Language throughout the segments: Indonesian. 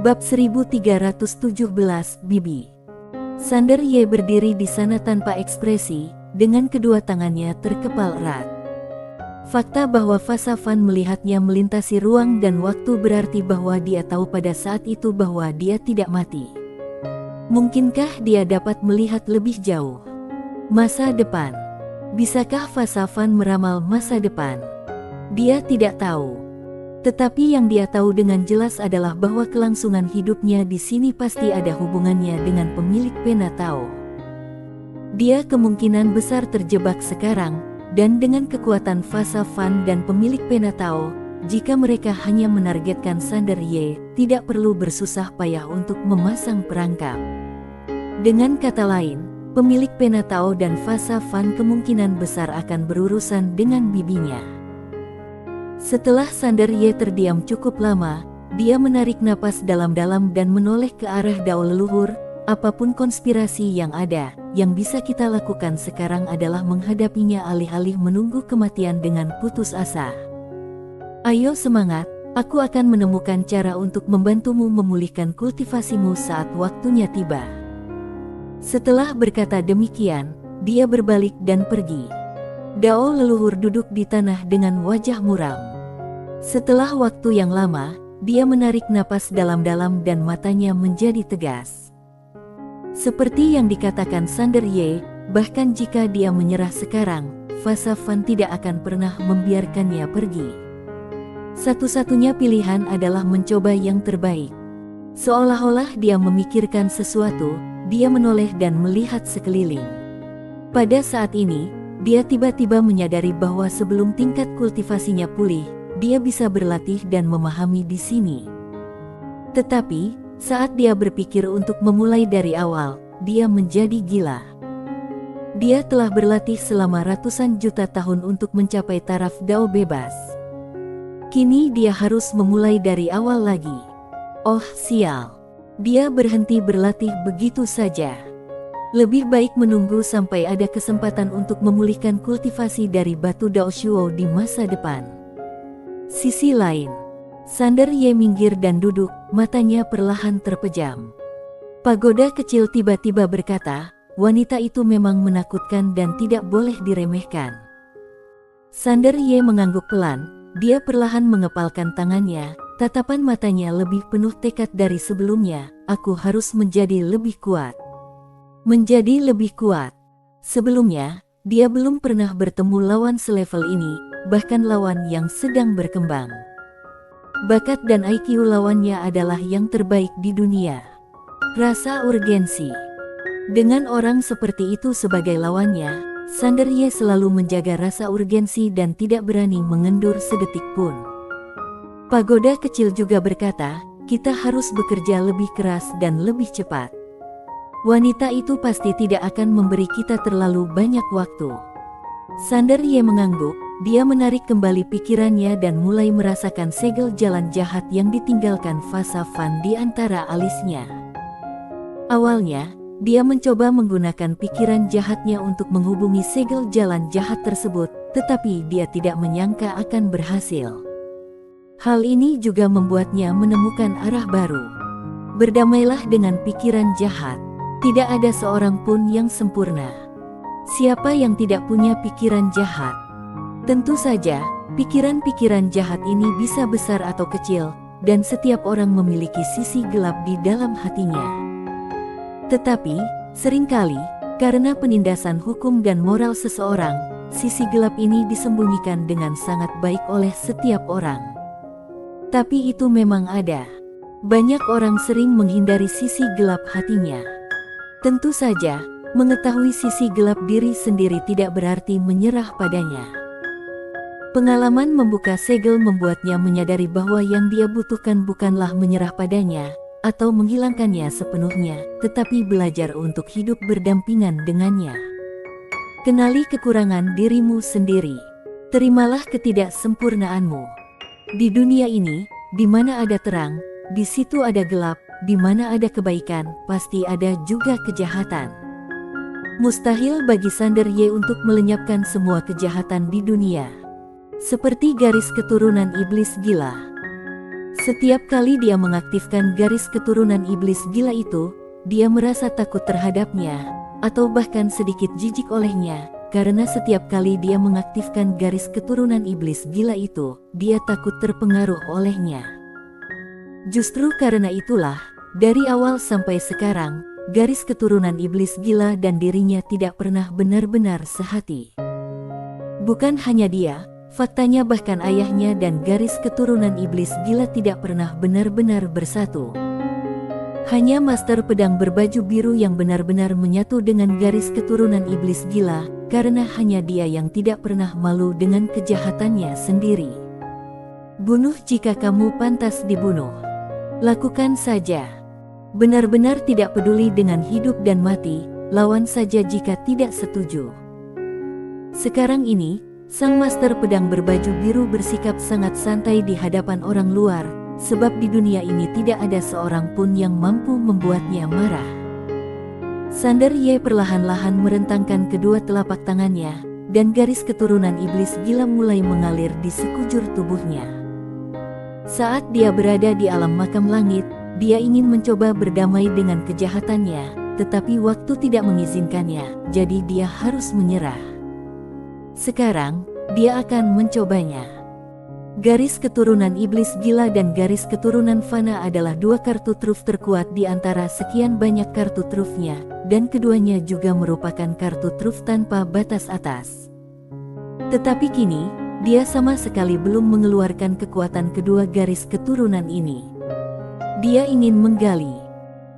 Bab 1317 Bibi. Sander Ye berdiri di sana tanpa ekspresi, dengan kedua tangannya terkepal erat. Fakta bahwa Fasafan melihatnya melintasi ruang dan waktu berarti bahwa dia tahu pada saat itu bahwa dia tidak mati. Mungkinkah dia dapat melihat lebih jauh? Masa depan. Bisakah Fasafan meramal masa depan? Dia tidak tahu. Tetapi yang dia tahu dengan jelas adalah bahwa kelangsungan hidupnya di sini pasti ada hubungannya dengan pemilik pena Tao. Dia kemungkinan besar terjebak sekarang, dan dengan kekuatan Fasafan dan pemilik pena Tao, jika mereka hanya menargetkan Sander Ye, tidak perlu bersusah payah untuk memasang perangkap. Dengan kata lain, pemilik pena Tao dan Fasafan kemungkinan besar akan berurusan dengan bibinya. Setelah Sander Ye terdiam cukup lama, dia menarik napas dalam-dalam dan menoleh ke arah Dao leluhur. Apapun konspirasi yang ada, yang bisa kita lakukan sekarang adalah menghadapinya alih-alih menunggu kematian dengan putus asa. Ayo semangat, aku akan menemukan cara untuk membantumu memulihkan kultivasimu saat waktunya tiba. Setelah berkata demikian, dia berbalik dan pergi. Dao leluhur duduk di tanah dengan wajah muram. Setelah waktu yang lama, dia menarik napas dalam-dalam dan matanya menjadi tegas. Seperti yang dikatakan Sander Ye, bahkan jika dia menyerah sekarang, Fasafan tidak akan pernah membiarkannya pergi. Satu-satunya pilihan adalah mencoba yang terbaik. Seolah-olah dia memikirkan sesuatu, dia menoleh dan melihat sekeliling. Pada saat ini, dia tiba-tiba menyadari bahwa sebelum tingkat kultivasinya pulih, dia bisa berlatih dan memahami di sini. Tetapi, saat dia berpikir untuk memulai dari awal, dia menjadi gila. Dia telah berlatih selama ratusan juta tahun untuk mencapai taraf Dao bebas. Kini dia harus memulai dari awal lagi. Oh sial, dia berhenti berlatih begitu saja. Lebih baik menunggu sampai ada kesempatan untuk memulihkan kultivasi dari batu Dao Shuo di masa depan. Sisi lain, Sander Ye minggir dan duduk, matanya perlahan terpejam. Pagoda kecil tiba-tiba berkata, wanita itu memang menakutkan dan tidak boleh diremehkan. Sander Ye mengangguk pelan, dia perlahan mengepalkan tangannya, tatapan matanya lebih penuh tekad dari sebelumnya. Aku harus menjadi lebih kuat. Menjadi lebih kuat. Sebelumnya, dia belum pernah bertemu lawan selevel ini, bahkan lawan yang sedang berkembang. Bakat dan IQ lawannya adalah yang terbaik di dunia. Rasa urgensi. Dengan orang seperti itu sebagai lawannya, Sander Ye selalu menjaga rasa urgensi dan tidak berani mengendur sedetik pun. Pagoda kecil juga berkata, kita harus bekerja lebih keras dan lebih cepat. Wanita itu pasti tidak akan memberi kita terlalu banyak waktu. Sander Ye mengangguk, dia menarik kembali pikirannya dan mulai merasakan segel jalan jahat yang ditinggalkan Fasafan di antara alisnya. Awalnya, dia mencoba menggunakan pikiran jahatnya untuk menghubungi segel jalan jahat tersebut, tetapi dia tidak menyangka akan berhasil. Hal ini juga membuatnya menemukan arah baru. Berdamailah dengan pikiran jahat. Tidak ada seorang pun yang sempurna. Siapa yang tidak punya pikiran jahat? Tentu saja, pikiran-pikiran jahat ini bisa besar atau kecil, dan setiap orang memiliki sisi gelap di dalam hatinya. Tetapi, seringkali, karena penindasan hukum dan moral seseorang, sisi gelap ini disembunyikan dengan sangat baik oleh setiap orang. Tapi itu memang ada. Banyak orang sering menghindari sisi gelap hatinya. Tentu saja, mengetahui sisi gelap diri sendiri tidak berarti menyerah padanya. Pengalaman membuka segel membuatnya menyadari bahwa yang dia butuhkan bukanlah menyerah padanya, atau menghilangkannya sepenuhnya, tetapi belajar untuk hidup berdampingan dengannya. Kenali kekurangan dirimu sendiri. Terimalah ketidaksempurnaanmu. Di dunia ini, di mana ada terang, di situ ada gelap. Di mana ada kebaikan, pasti ada juga kejahatan. Mustahil bagi Sander Ye untuk melenyapkan semua kejahatan di dunia. Seperti garis keturunan iblis gila. Setiap kali dia mengaktifkan garis keturunan iblis gila itu, dia merasa takut terhadapnya, atau bahkan sedikit jijik olehnya, karena setiap kali dia mengaktifkan garis keturunan iblis gila itu, dia takut terpengaruh olehnya. Justru karena itulah, dari awal sampai sekarang, garis keturunan iblis gila dan dirinya tidak pernah benar-benar sehati. Bukan hanya dia, faktanya bahkan ayahnya dan garis keturunan iblis gila tidak pernah benar-benar bersatu. Hanya Master Pedang berbaju biru yang benar-benar menyatu dengan garis keturunan iblis gila, karena hanya dia yang tidak pernah malu dengan kejahatannya sendiri. Bunuh jika kamu pantas dibunuh. Lakukan saja. Benar-benar tidak peduli dengan hidup dan mati, lawan saja jika tidak setuju. Sekarang ini, sang Master Pedang berbaju biru bersikap sangat santai di hadapan orang luar, sebab di dunia ini tidak ada seorang pun yang mampu membuatnya marah. Sander Ye perlahan-lahan merentangkan kedua telapak tangannya, dan garis keturunan iblis gila mulai mengalir di sekujur tubuhnya. Saat dia berada di alam makam langit, dia ingin mencoba berdamai dengan kejahatannya, tetapi waktu tidak mengizinkannya, jadi dia harus menyerah. Sekarang, dia akan mencobanya. Garis keturunan iblis gila dan garis keturunan fana adalah dua kartu truf terkuat di antara sekian banyak kartu trufnya, dan keduanya juga merupakan kartu truf tanpa batas atas. Tetapi kini, dia sama sekali belum mengeluarkan kekuatan kedua garis keturunan ini. Dia ingin menggali.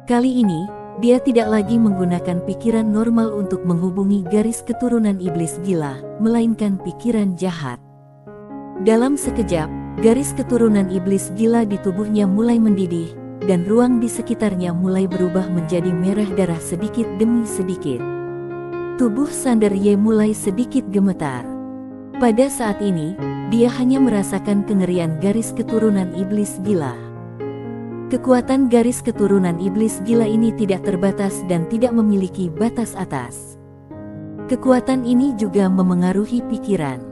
Kali ini, dia tidak lagi menggunakan pikiran normal untuk menghubungi garis keturunan iblis gila, melainkan pikiran jahat. Dalam sekejap, garis keturunan iblis gila di tubuhnya mulai mendidih, dan ruang di sekitarnya mulai berubah menjadi merah darah sedikit demi sedikit. Tubuh Sander Ye mulai sedikit gemetar. Pada saat ini, dia hanya merasakan kengerian garis keturunan iblis gila. Kekuatan garis keturunan iblis gila ini tidak terbatas dan tidak memiliki batas atas. Kekuatan ini juga memengaruhi pikiran.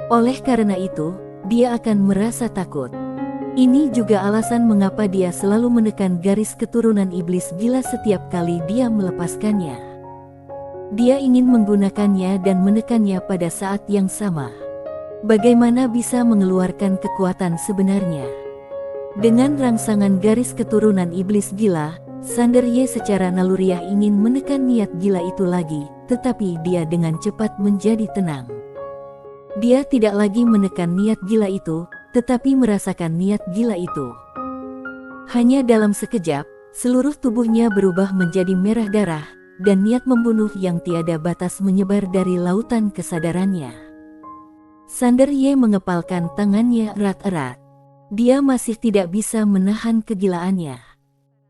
Oleh karena itu, dia akan merasa takut. Ini juga alasan mengapa dia selalu menekan garis keturunan iblis gila setiap kali dia melepaskannya. Dia ingin menggunakannya dan menekannya pada saat yang sama. Bagaimana bisa mengeluarkan kekuatan sebenarnya? Dengan rangsangan garis keturunan iblis gila, Sander Ye secara naluriah ingin menekan niat gila itu lagi, tetapi dia dengan cepat menjadi tenang. Dia tidak lagi menekan niat gila itu, tetapi merasakan niat gila itu. Hanya dalam sekejap, seluruh tubuhnya berubah menjadi merah darah, dan niat membunuh yang tiada batas menyebar dari lautan kesadarannya. Sander Ye mengepalkan tangannya erat-erat. Dia masih tidak bisa menahan kegilaannya.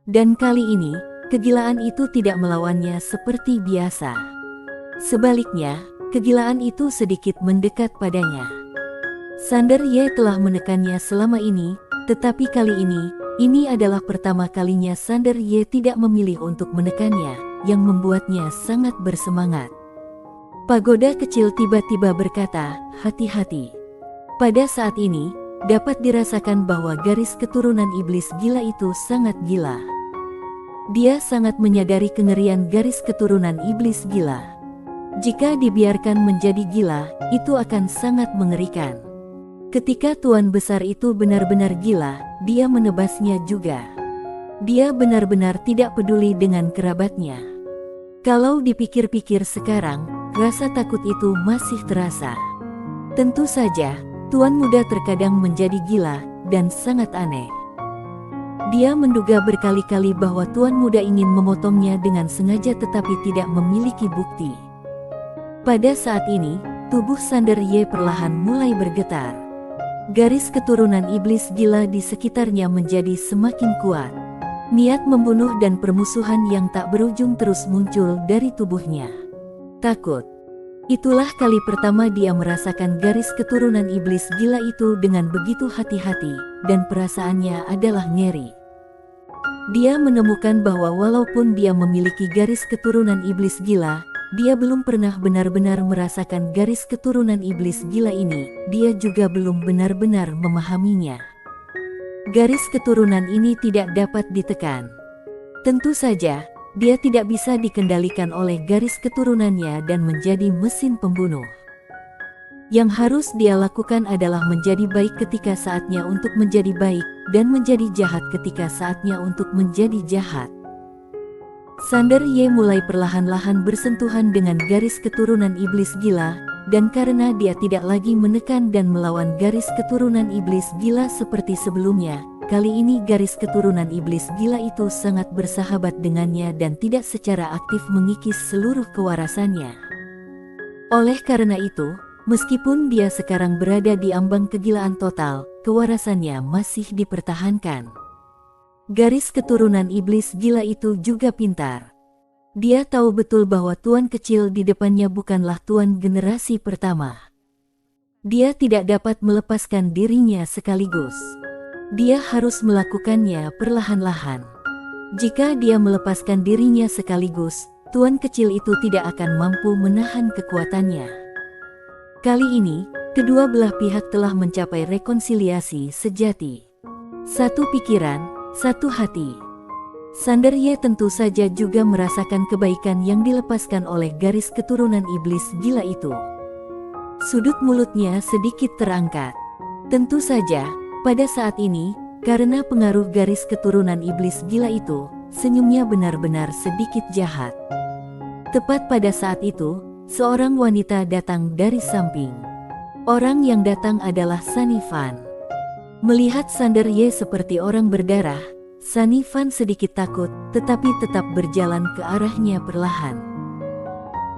Dan kali ini, kegilaan itu tidak melawannya seperti biasa. Sebaliknya, kegilaan itu sedikit mendekat padanya. Sander Ye telah menekannya selama ini, tetapi kali ini adalah pertama kalinya Sander Ye tidak memilih untuk menekannya, yang membuatnya sangat bersemangat. Pagoda kecil tiba-tiba berkata, "Hati-hati." Pada saat ini, dapat dirasakan bahwa garis keturunan iblis gila itu sangat gila. Dia sangat menyadari kengerian garis keturunan iblis gila. Jika dibiarkan menjadi gila, itu akan sangat mengerikan. Ketika tuan besar itu benar-benar gila, dia menebasnya juga. Dia benar-benar tidak peduli dengan kerabatnya. Kalau dipikir-pikir sekarang, rasa takut itu masih terasa. Tentu saja, tuan muda terkadang menjadi gila dan sangat aneh. Dia menduga berkali-kali bahwa tuan muda ingin memotongnya dengan sengaja tetapi tidak memiliki bukti. Pada saat ini, tubuh Sander Ye perlahan mulai bergetar. Garis keturunan iblis gila di sekitarnya menjadi semakin kuat. Niat membunuh dan permusuhan yang tak berujung terus muncul dari tubuhnya. Takut. Itulah kali pertama dia merasakan garis keturunan iblis gila itu dengan begitu hati-hati, dan perasaannya adalah ngeri. Dia menemukan bahwa walaupun dia memiliki garis keturunan iblis gila, dia belum pernah benar-benar merasakan garis keturunan iblis gila ini, dia juga belum benar-benar memahaminya. Garis keturunan ini tidak dapat ditekan. Tentu saja, dia tidak bisa dikendalikan oleh garis keturunannya dan menjadi mesin pembunuh. Yang harus dia lakukan adalah menjadi baik ketika saatnya untuk menjadi baik, dan menjadi jahat ketika saatnya untuk menjadi jahat. Sander Ye mulai perlahan-lahan bersentuhan dengan garis keturunan iblis gila, dan karena dia tidak lagi menekan dan melawan garis keturunan iblis gila seperti sebelumnya, kali ini garis keturunan iblis gila itu sangat bersahabat dengannya dan tidak secara aktif mengikis seluruh kewarasannya. Oleh karena itu, meskipun dia sekarang berada di ambang kegilaan total, kewarasannya masih dipertahankan. Garis keturunan iblis gila itu juga pintar. Dia tahu betul bahwa tuan kecil di depannya bukanlah tuan generasi pertama. Dia tidak dapat melepaskan dirinya sekaligus. Dia harus melakukannya perlahan-lahan. Jika dia melepaskan dirinya sekaligus, tuan kecil itu tidak akan mampu menahan kekuatannya. Kali ini, kedua belah pihak telah mencapai rekonsiliasi sejati. Satu pikiran, satu hati. Sander Ye tentu saja juga merasakan kebaikan yang dilepaskan oleh garis keturunan iblis gila itu. Sudut mulutnya sedikit terangkat. Tentu saja, pada saat ini, karena pengaruh garis keturunan iblis gila itu, senyumnya benar-benar sedikit jahat. Tepat pada saat itu, seorang wanita datang dari samping. Orang yang datang adalah Sunny Fan. Melihat Sander Ye seperti orang berdarah, Sunny Fan sedikit takut, tetapi tetap berjalan ke arahnya perlahan.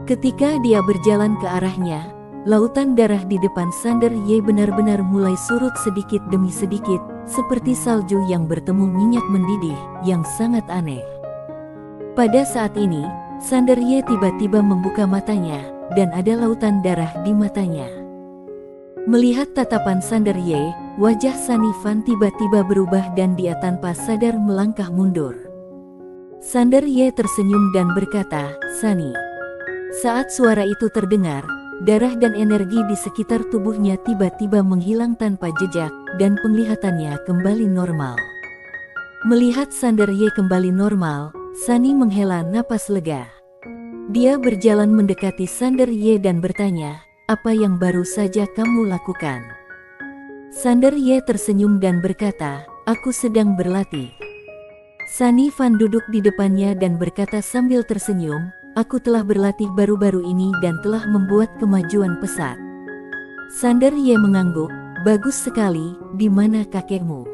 Ketika dia berjalan ke arahnya, lautan darah di depan Sander Ye benar-benar mulai surut sedikit demi sedikit, seperti salju yang bertemu minyak mendidih, yang sangat aneh. Pada saat ini, Sander Ye tiba-tiba membuka matanya, dan ada lautan darah di matanya. Melihat tatapan Sander Ye, wajah Sunny Fan tiba-tiba berubah dan dia tanpa sadar melangkah mundur. Sander Ye tersenyum dan berkata, "Sunny." Saat suara itu terdengar, darah dan energi di sekitar tubuhnya tiba-tiba menghilang tanpa jejak, dan penglihatannya kembali normal. Melihat Sander Ye kembali normal, Sunny menghela napas lega. Dia berjalan mendekati Sander Ye dan bertanya, "Apa yang baru saja kamu lakukan?" Sander Ye tersenyum dan berkata, "Aku sedang berlatih." Sunny Fan duduk di depannya dan berkata sambil tersenyum, "Aku telah berlatih baru-baru ini dan telah membuat kemajuan pesat." Sander Ye mengangguk, "Bagus sekali, di mana kakekmu?"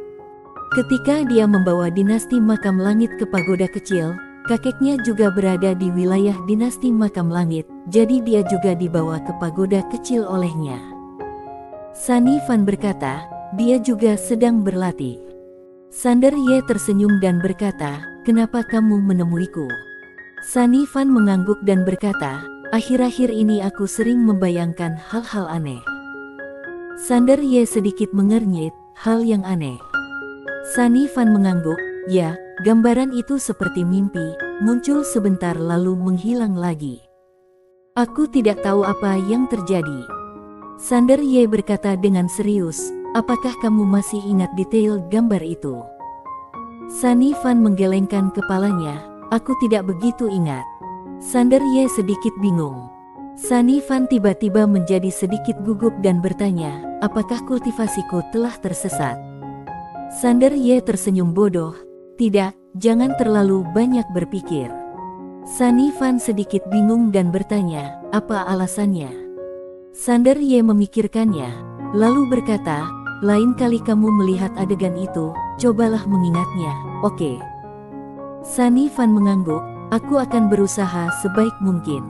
Ketika dia membawa dinasti makam langit ke pagoda kecil, kakeknya juga berada di wilayah dinasti makam langit, jadi dia juga dibawa ke pagoda kecil olehnya. Sunny Fan berkata, dia juga sedang berlatih. Sander Ye tersenyum dan berkata, "Kenapa kamu menemuiku?" Sunny Fan mengangguk dan berkata, "Akhir-akhir ini aku sering membayangkan hal-hal aneh." Sander Ye sedikit mengernyit, "Hal yang aneh?" Sunny Fan mengangguk, "Ya, gambaran itu seperti mimpi, muncul sebentar lalu menghilang lagi. Aku tidak tahu apa yang terjadi." Sander Ye berkata dengan serius, "Apakah kamu masih ingat detail gambar itu?" Sunny Fan menggelengkan kepalanya, "Aku tidak begitu ingat." Sander Ye sedikit bingung. Sunny Fan tiba-tiba menjadi sedikit gugup dan bertanya, "Apakah kultivasiku telah tersesat?" Sander Ye tersenyum bodoh, "Tidak, jangan terlalu banyak berpikir." Sunny Fan sedikit bingung dan bertanya, "Apa alasannya?" Sander Ye memikirkannya, lalu berkata, "Lain kali kamu melihat adegan itu, cobalah mengingatnya, oke?" Sunny Fan mengangguk, "Aku akan berusaha sebaik mungkin."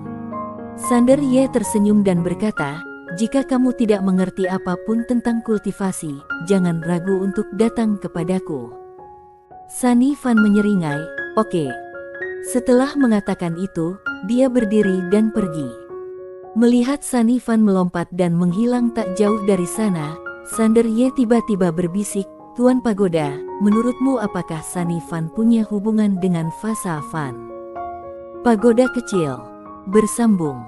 Sander Ye tersenyum dan berkata, "Jika kamu tidak mengerti apapun tentang kultivasi, jangan ragu untuk datang kepadaku." Sunny Fan menyeringai, "Oke." Setelah mengatakan itu, dia berdiri dan pergi. Melihat Sunny Fan melompat dan menghilang tak jauh dari sana, Sander Ye tiba-tiba berbisik, "Tuan Pagoda, menurutmu apakah Sunny Fan punya hubungan dengan Fasa Fan?" Pagoda kecil bersambung.